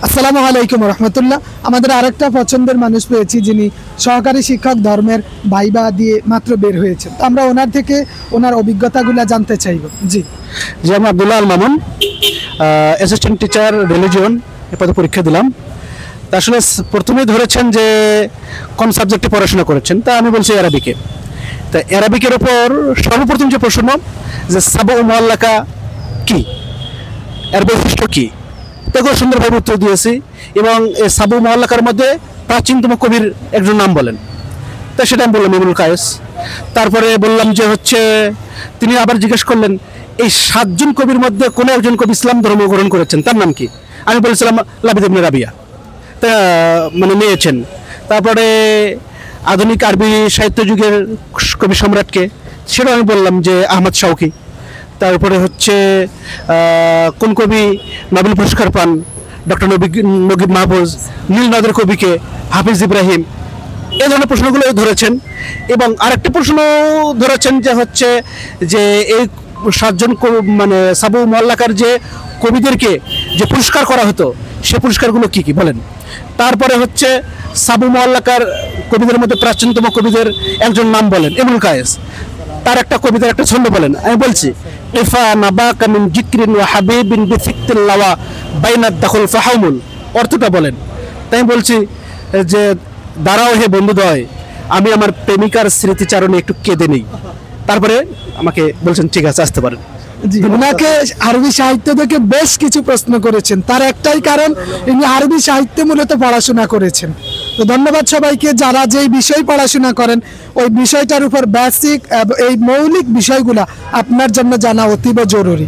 আসসালামু আলাইকুম রহমতুল্লাহ। আমাদের আরেকটা পছন্দের মানুষ পেয়েছি, যিনি সহকারী শিক্ষক ধর্মের ভাইবা দিয়ে মাত্র বের হয়েছেন। তো আমরা ওনার থেকে ওনার অভিজ্ঞতাগুলো জানতে চাইব। জি জি, আমি Abdullah Al Mamun, assistant teacher religion এ পদে পরীক্ষা দিলাম। তা আসলে প্রথমেই ধরেছেন যে কোন সাবজেক্টে পড়াশোনা করেছেন, তা আমি বলছি অ্যারাবিকে। তা অ্যারাবিকের ওপর সর্বপ্রথম যে প্রশ্ন যে সাবউ মুআল্লাকা কি, এর বৈশিষ্ট্য কি, তাকে সুন্দরভাবে উত্তর দিয়েছি। এবং এই সাবউ মুআল্লাকার মধ্যে প্রাচীনতম কবির একজন নাম বলেন, তা সেটা আমি বললাম ইমরুল কায়েস। তারপরে বললাম যে হচ্ছে, তিনি আবার জিজ্ঞেস করলেন এই 7 জন কবির মধ্যে কোন একজন কবি ইসলাম ধর্ম গ্রহণ করেছেন, তার নাম কি? আমি বলেছিলাম লাবিদ ইবনে রাবিয়া, তা মানে নিয়েছেন। তারপরে আধুনিক আরবি সাহিত্য যুগের কবি সম্রাটকে, সেটাও আমি বললাম যে আহমদ শাওকি। তারপরে হচ্ছে কোন কবি নোবেল পুরস্কার পান, ডক্টর নগিব মাহফুজ, নীল নদের কবিকে, হাফিজ ইব্রাহিম। এই ধরনের প্রশ্নগুলো ধরেছেন। এবং আরেকটি প্রশ্ন ধরেছেন যে হচ্ছে যে এই 7 জন মানে সাবউ মুআল্লাকার যে কবিদেরকে যে পুরস্কার করা হতো, সে পুরস্কারগুলো কি কি বলেন। তারপরে হচ্ছে সাবউ মুআল্লাকার কবিদের মধ্যে প্রাচীনতম কবিদের একজন নাম বলেন, ইমরুল কায়েস। তার একটা কবিতার একটা ছন্দ বলেন। আমি বলছি ইফা নাবাকা মিন যিকরিন ওয়া হাবিবিন বিফিকতিল লাওয়া বাইনাদ দাখুল ফাহামুল, অর্থটা বলেন। তাই আমি বলছি যে দাঁড়াও হে বন্ধুদ্বয়, আমি আমার প্রেমিকার স্মৃতিচারণে একটু কেঁদে নেই। তারপরে আমাকে বলছেন ঠিক আছে, আসতে পারেন। জি, ওনাকে আরবি সাহিত্য থেকে বেশ কিছু প্রশ্ন করেছেন, তার একটাই কারণ ইনি আরবি সাহিত্যে মূলত পড়াশোনা করেছেন। তো ধন্যবাদ সবাইকে যারা যেই বিষয় পড়াশোনা করেন, ওই বিষয়টার উপর বেসিক এই মৌলিক বিষয়গুলা আপনার জন্য জানা অতীব জরুরি।